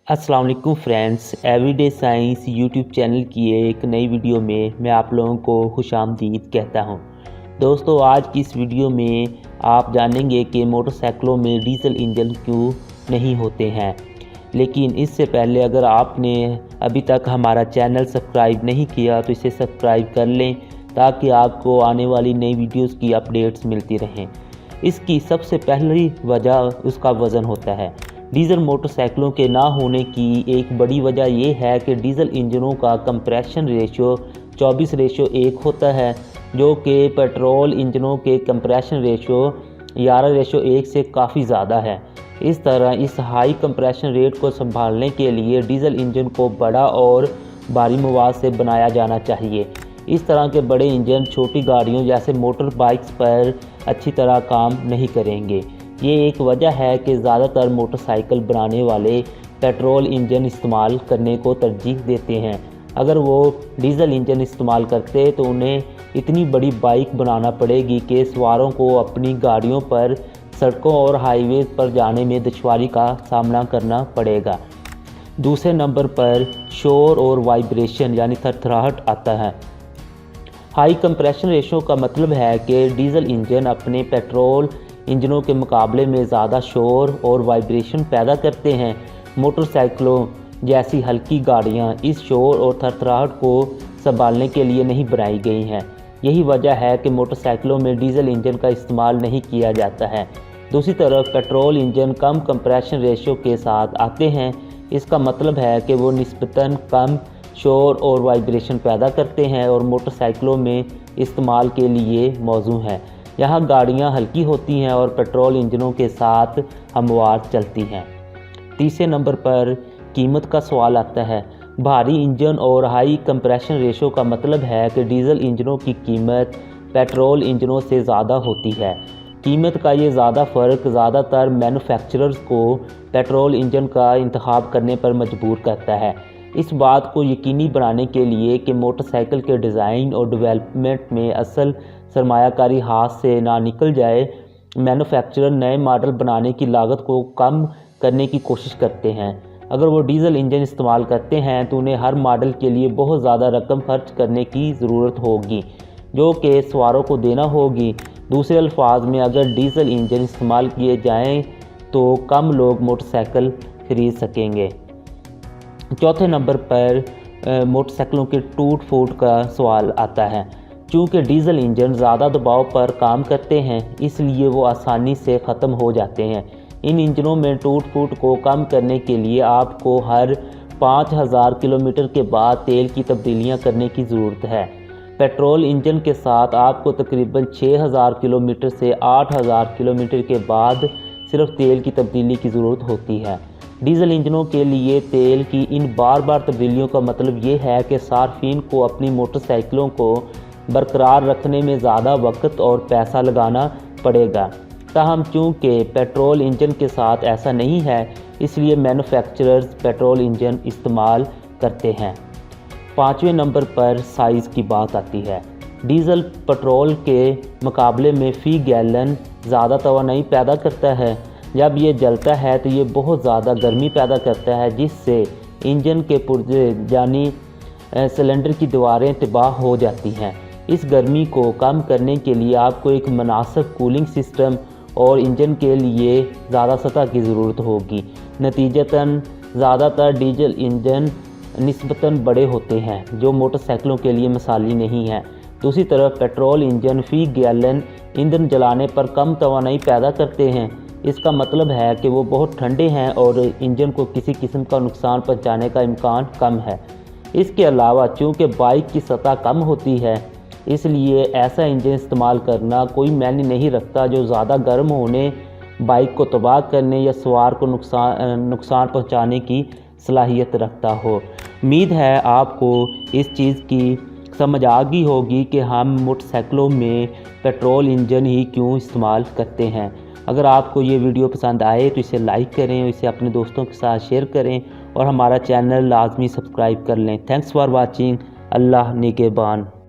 अस्सलाम वालेकुम friends, everyday science YouTube channel की एक नई वीडियो में मैं आप लोगों को खुशामदीद कहता हूं। दोस्तों, आज की इस वीडियो में आप जानेंगे कि मोटरसाइकिलों में डीजल इंजन क्यों नहीं होते हैं। लेकिन इससे पहले अगर आपने अभी तक हमारा चैनल सब्सक्राइब नहीं किया तो इसे सब्सक्राइब कर लें ताकि आपको आने वाली नई वीडियोज़ की अपडेट्स मिलती रहें। इसकी सबसे पहली वजह उसका वज़न होता है। डीज़ल मोटरसाइकिलों के ना होने की एक बड़ी वजह यह है कि डीज़ल इंजनों का कंप्रेशन रेशियो 24:1 होता है, जो कि पेट्रोल इंजनों के कंप्रेशन रेशियो 11:1 से काफ़ी ज़्यादा है। इस तरह इस हाई कंप्रेशन रेट को संभालने के लिए डीज़ल इंजन को बड़ा और भारी मवाद से बनाया जाना चाहिए। इस तरह के बड़े इंजन छोटी गाड़ियों जैसे मोटर बाइक्स पर अच्छी तरह काम नहीं करेंगे। ये एक वजह है कि ज़्यादातर मोटरसाइकिल बनाने वाले पेट्रोल इंजन इस्तेमाल करने को तरजीह देते हैं। अगर वो डीज़ल इंजन इस्तेमाल करते तो उन्हें इतनी बड़ी बाइक बनाना पड़ेगी कि सवारों को अपनी गाड़ियों पर सड़कों और हाईवेज़ पर जाने में दुश्वारी का सामना करना पड़ेगा। दूसरे नंबर पर शोर और वाइब्रेशन यानी थरथराहट आता है। हाई कंप्रेशन रेशो का मतलब है कि डीज़ल इंजन अपने पेट्रोल इंजनों के मुकाबले में ज़्यादा शोर और वाइब्रेशन पैदा करते हैं। मोटरसाइकिलों जैसी हल्की गाड़ियां इस शोर और थरथराहट को संभालने के लिए नहीं बनाई गई हैं। यही वजह है कि मोटरसाइकिलों में डीज़ल इंजन का इस्तेमाल नहीं किया जाता है। दूसरी तरफ पेट्रोल इंजन कम कंप्रेशन रेशो के साथ आते हैं। इसका मतलब है कि वो निस्बतन कम शोर और वाइब्रेशन पैदा करते हैं और मोटरसाइकिलों में इस्तेमाल के लिए मौजू हैं। यहाँ गाड़ियाँ हल्की होती हैं और पेट्रोल इंजनों के साथ हमवार चलती हैं। तीसरे नंबर पर कीमत का सवाल आता है। भारी इंजन और हाई कंप्रेशन रेशो का मतलब है कि डीज़ल इंजनों की कीमत पेट्रोल इंजनों से ज़्यादा होती है। कीमत का ये ज़्यादा फ़र्क ज़्यादातर मैन्युफैक्चरर्स को पेट्रोल इंजन का इंतखाब करने पर मजबूर करता है। इस बात को यकीनी बनाने के लिए कि मोटरसाइकिल के डिज़ाइन और डेवलपमेंट में असल सरमायाकारी हाथ से ना निकल जाए, मैन्युफैक्चरर नए मॉडल बनाने की लागत को कम करने की कोशिश करते हैं। अगर वो डीज़ल इंजन इस्तेमाल करते हैं तो उन्हें हर मॉडल के लिए बहुत ज़्यादा रकम खर्च करने की ज़रूरत होगी, जो कि सवारों को देना होगी। दूसरे अल्फाज में, अगर डीज़ल इंजन इस्तेमाल किए जाएँ तो कम लोग मोटरसाइकिल खरीद सकेंगे। चौथे नंबर पर मोटरसाइकिलों के टूट फूट का सवाल आता है। चूँकि डीज़ल इंजन ज़्यादा दबाव पर काम करते हैं, इसलिए वो आसानी से ख़त्म हो जाते हैं। इन इंजनों में टूट फूट को कम करने के लिए आपको हर 5000 किलोमीटर के बाद तेल की तब्दीलियां करने की ज़रूरत है। पेट्रोल इंजन के साथ आपको तकरीबन 6000 किलोमीटर से 8000 किलोमीटर के बाद सिर्फ तेल की तब्दीली की ज़रूरत होती है। डीज़ल इंजनों के लिए तेल की इन बार बार तब्दीलियों का मतलब ये है कि सार्फिन को अपनी मोटरसाइकिलों को बरकरार रखने में ज़्यादा वक्त और पैसा लगाना पड़ेगा। ताहम चूँकि पेट्रोल इंजन के साथ ऐसा नहीं है, इसलिए मैन्युफैक्चरर्स पेट्रोल इंजन इस्तेमाल करते हैं। पाँचवें नंबर पर साइज़ की बात आती है। डीज़ल पेट्रोल के मुकाबले में फ़ी गैलन ज़्यादा तवानाई पैदा करता है। जब ये जलता है तो ये बहुत ज़्यादा गर्मी पैदा करता है, जिससे इंजन के पुर्जे यानी सिलेंडर की दीवारें तबाह हो जाती हैं। इस गर्मी को कम करने के लिए आपको एक मुनासिब कूलिंग सिस्टम और इंजन के लिए ज़्यादा सतह की ज़रूरत होगी। नतीजतन ज़्यादातर डीजल इंजन निस्बतन बड़े होते हैं, जो मोटरसाइकिलों के लिए मिसाली नहीं है। दूसरी तरफ पेट्रोल इंजन फ़ी गैलन ईंधन जलाने पर कम तवानाई पैदा करते हैं। इसका मतलब है कि वो बहुत ठंडे हैं और इंजन को किसी किस्म का नुकसान पहुंचाने का इम्कान कम है। इसके अलावा चूँकि बाइक की सतह कम होती है, इसलिए ऐसा इंजन इस्तेमाल करना कोई मायने नहीं रखता जो ज़्यादा गर्म होने, बाइक को तबाह करने या सवार को नुकसान पहुंचाने की सलाहियत रखता हो। उम्मीद है आपको इस चीज़ की समझ आ गई होगी कि हम मोटरसाइकिलों में पेट्रोल इंजन ही क्यों इस्तेमाल करते हैं। अगर आपको ये वीडियो पसंद आए तो इसे लाइक करें और इसे अपने दोस्तों के साथ शेयर करें और हमारा चैनल लाजमी सब्सक्राइब कर लें। Thanks for watching. अल्लाह निगहबान।